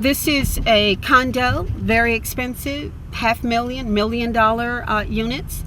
This is a condo, very expensive, $500,000 units,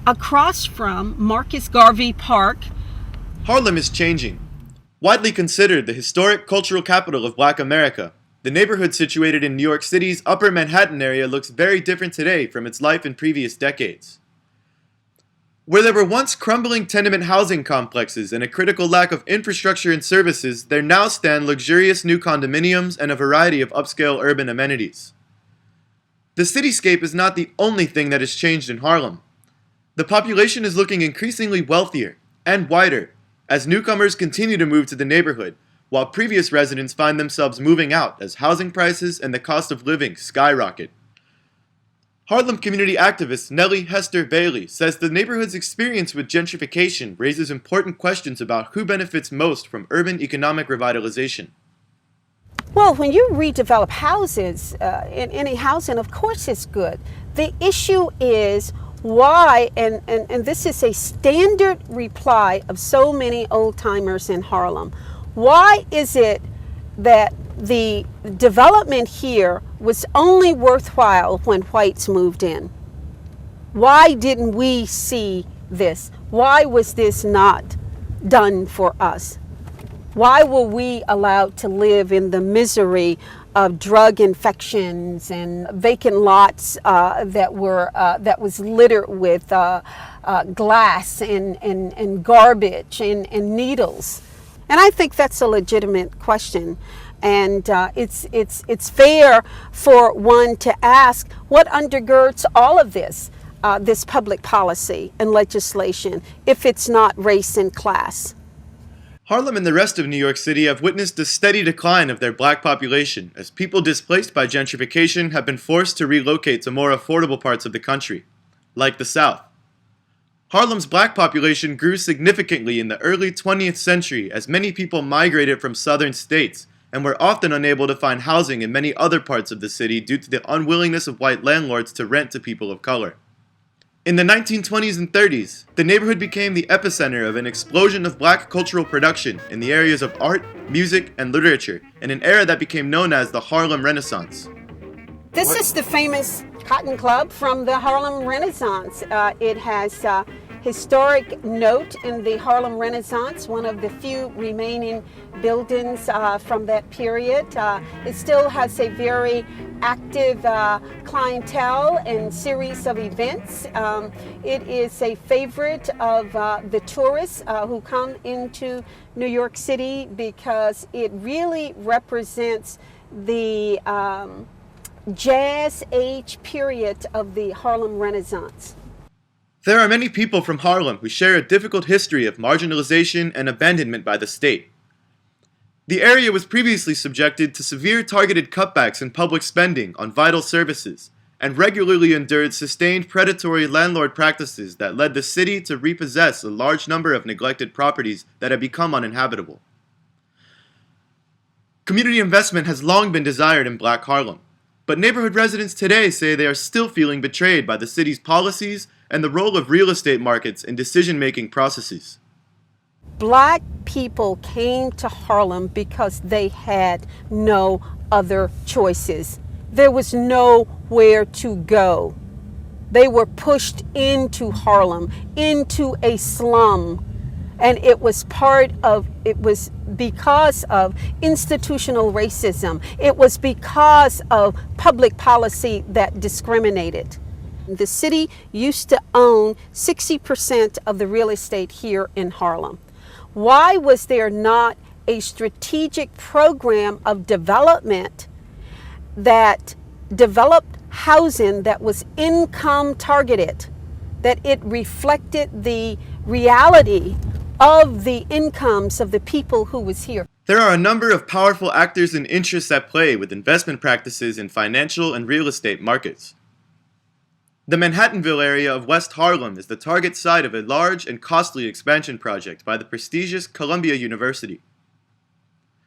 across from Marcus Garvey Park. Harlem is changing. Widely considered the historic cultural capital of Black America, the neighborhood situated in New York City's Upper Manhattan area looks very different today from its life in previous decades. Where there were once crumbling tenement housing complexes and a critical lack of infrastructure and services, there now stand luxurious new condominiums and a variety of upscale urban amenities. The cityscape is not the only thing that has changed in Harlem. The population is looking increasingly wealthier and whiter as newcomers continue to move to the neighborhood, while previous residents find themselves moving out as housing prices and the cost of living skyrocket. Harlem community activist Nellie Bailey says the neighborhood's experience with gentrification raises important questions about who benefits most from urban economic revitalization. Well, when you redevelop houses, in any housing, of course it's good. The issue is why, and this is a standard reply of so many old-timers in Harlem, why is it that the development here was only worthwhile when whites moved in? Why didn't we see this? Why was this not done for us? Why were we allowed to live in the misery of drug infections and vacant lots that was littered with glass and garbage and needles? And I think that's a legitimate question. And it's fair for one to ask what undergirds all of this, this public policy and legislation, if it's not race and class. Harlem and the rest of New York City have witnessed a steady decline of their black population as people displaced by gentrification have been forced to relocate to more affordable parts of the country, like the South. Harlem's black population grew significantly in the early 20th century as many people migrated from southern states and were often unable to find housing in many other parts of the city due to the unwillingness of white landlords to rent to people of color. In the 1920s and 30s, the neighborhood became the epicenter of an explosion of black cultural production in the areas of art, music, and literature, in an era that became known as the Harlem Renaissance. This is the famous Cotton Club from the Harlem Renaissance. It has a historic note in the Harlem Renaissance, one of the few remaining buildings from that period. It still has a very active clientele and series of events. It is a favorite of the tourists who come into New York City because it really represents the jazz age period of the Harlem Renaissance. There are many people from Harlem who share a difficult history of marginalization and abandonment by the state. The area was previously subjected to severe targeted cutbacks in public spending on vital services and regularly endured sustained predatory landlord practices that led the city to repossess a large number of neglected properties that had become uninhabitable. Community investment has long been desired in Black Harlem, but neighborhood residents today say they are still feeling betrayed by the city's policies and the role of real estate markets in decision-making processes. Black people came to Harlem because they had no other choices. There was nowhere to go. They were pushed into Harlem, into a slum. And it was because of institutional racism. It was because of public policy that discriminated. The city used to own 60% of the real estate here in Harlem. Why was there not a strategic program of development that developed housing that was income targeted, that it reflected the reality of the incomes of the people who was here? There are a number of powerful actors and interests at play with investment practices in financial and real estate markets. The Manhattanville area of West Harlem is the target site of a large and costly expansion project by the prestigious Columbia University.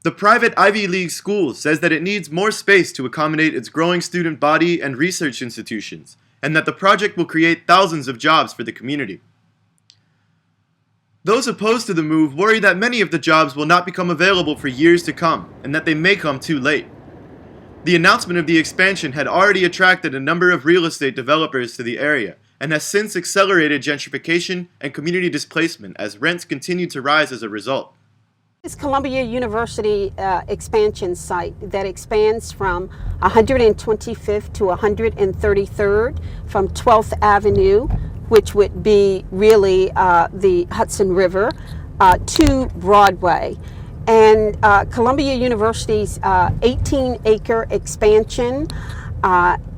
The private Ivy League school says that it needs more space to accommodate its growing student body and research institutions, and that the project will create thousands of jobs for the community. Those opposed to the move worry that many of the jobs will not become available for years to come, and that they may come too late. The announcement of the expansion had already attracted a number of real estate developers to the area, and has since accelerated gentrification and community displacement as rents continue to rise as a result. This Columbia University expansion site that expands from 125th to 133rd from 12th Avenue, which would be really the Hudson River, to Broadway. And Columbia University's 18-acre expansion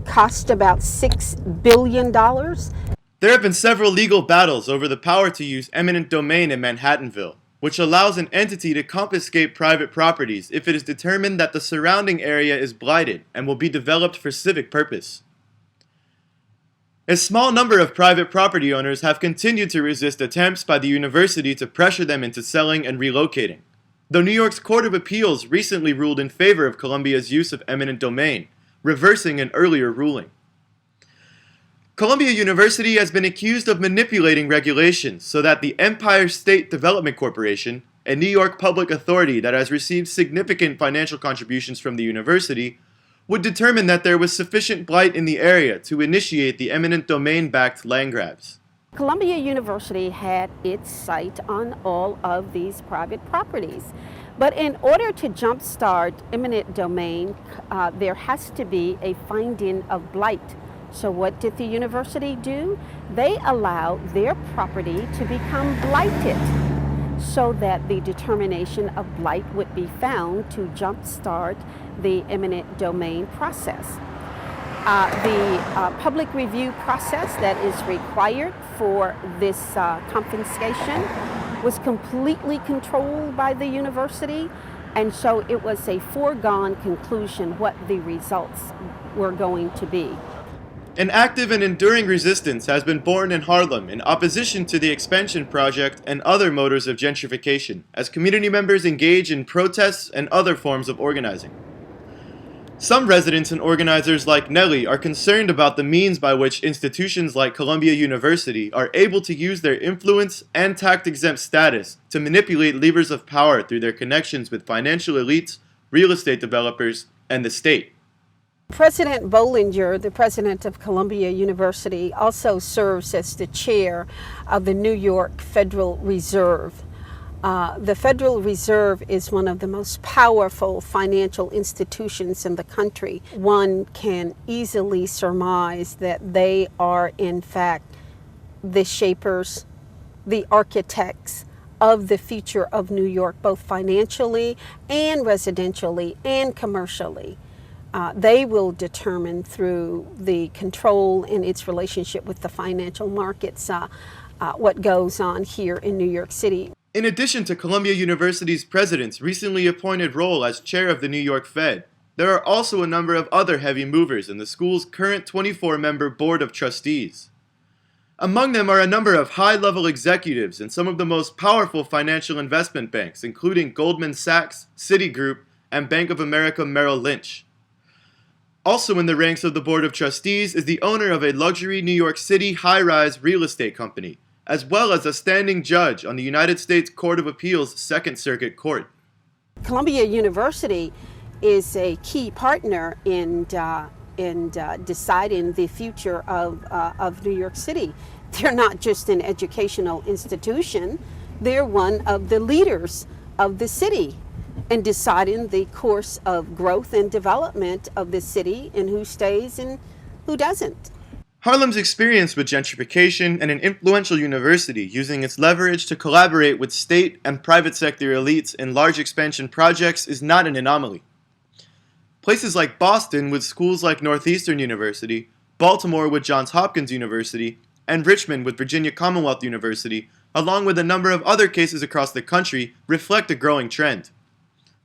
cost about $6 billion. There have been several legal battles over the power to use eminent domain in Manhattanville, which allows an entity to confiscate private properties if it is determined that the surrounding area is blighted and will be developed for civic purpose. A small number of private property owners have continued to resist attempts by the university to pressure them into selling and relocating, though New York's Court of Appeals recently ruled in favor of Columbia's use of eminent domain, reversing an earlier ruling. Columbia University has been accused of manipulating regulations so that the Empire State Development Corporation, a New York public authority that has received significant financial contributions from the university, would determine that there was sufficient blight in the area to initiate the eminent domain-backed land grabs. Columbia University had its sight on all of these private properties. But in order to jumpstart eminent domain, there has to be a finding of blight. So what did the university do? They allowed their property to become blighted so that the determination of blight would be found to jumpstart the eminent domain process. The public review process that is required for this confiscation was completely controlled by the university, and so it was a foregone conclusion what the results were going to be. An active and enduring resistance has been born in Harlem in opposition to the expansion project and other motors of gentrification, as community members engage in protests and other forms of organizing. Some residents and organizers like Nellie are concerned about the means by which institutions like Columbia University are able to use their influence and tax-exempt status to manipulate levers of power through their connections with financial elites, real estate developers, and the state. President Bollinger, the president of Columbia University, also serves as the chair of the New York Federal Reserve. The Federal Reserve is one of the most powerful financial institutions in the country. One can easily surmise that they are, in fact, the shapers, the architects of the future of New York, both financially and residentially and commercially. They will determine through the control in its relationship with the financial markets what goes on here in New York City. In addition to Columbia University's president's recently appointed role as chair of the New York Fed, there are also a number of other heavy movers in the school's current 24-member board of trustees. Among them are a number of high-level executives in some of the most powerful financial investment banks, including Goldman Sachs, Citigroup, and Bank of America Merrill Lynch. Also in the ranks of the Board of Trustees is the owner of a luxury New York City high-rise real estate company, as well as a standing judge on the United States Court of Appeals Second Circuit Court. Columbia University is a key partner in deciding the future of New York City. They're not just an educational institution, they're one of the leaders of the city in deciding the course of growth and development of the city and who stays and who doesn't. Harlem's experience with gentrification and an influential university using its leverage to collaborate with state and private sector elites in large expansion projects is not an anomaly. Places like Boston with schools like Northeastern University, Baltimore with Johns Hopkins University, and Richmond with Virginia Commonwealth University, along with a number of other cases across the country, reflect a growing trend.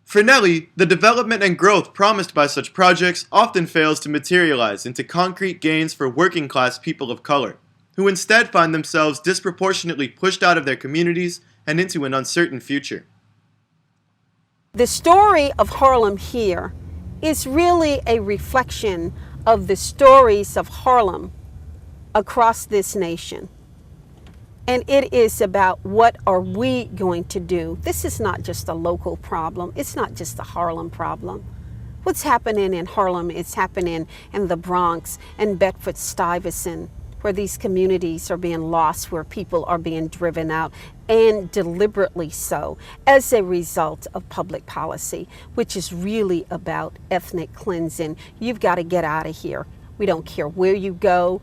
For Nellie, the development and growth promised by such projects often fails to materialize into concrete gains for working-class people of color, who instead find themselves disproportionately pushed out of their communities and into an uncertain future. The story of Harlem here is really a reflection of the stories of Harlem across this nation. And it is about what are we going to do. This is not just a local problem. It's not just a Harlem problem. What's happening in Harlem is happening in the Bronx and Bedford-Stuyvesant, where these communities are being lost, where people are being driven out, and deliberately so, as a result of public policy, which is really about ethnic cleansing. You've got to get out of here. We don't care where you go.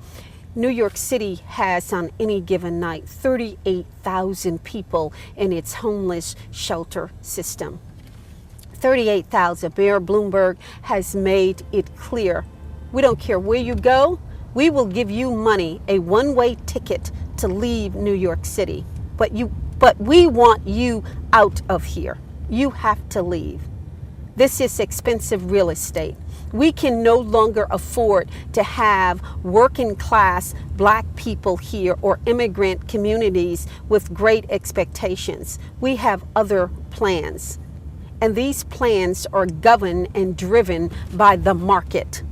New York City has on any given night 38,000 people in its homeless shelter system. 38,000. Mayor Bloomberg has made it clear. We don't care where you go. We will give you money, a one-way ticket to leave New York City. But we want you out of here. You have to leave. This is expensive real estate. We can no longer afford to have working class black people here or immigrant communities with great expectations. We have other plans. And these plans are governed and driven by the market.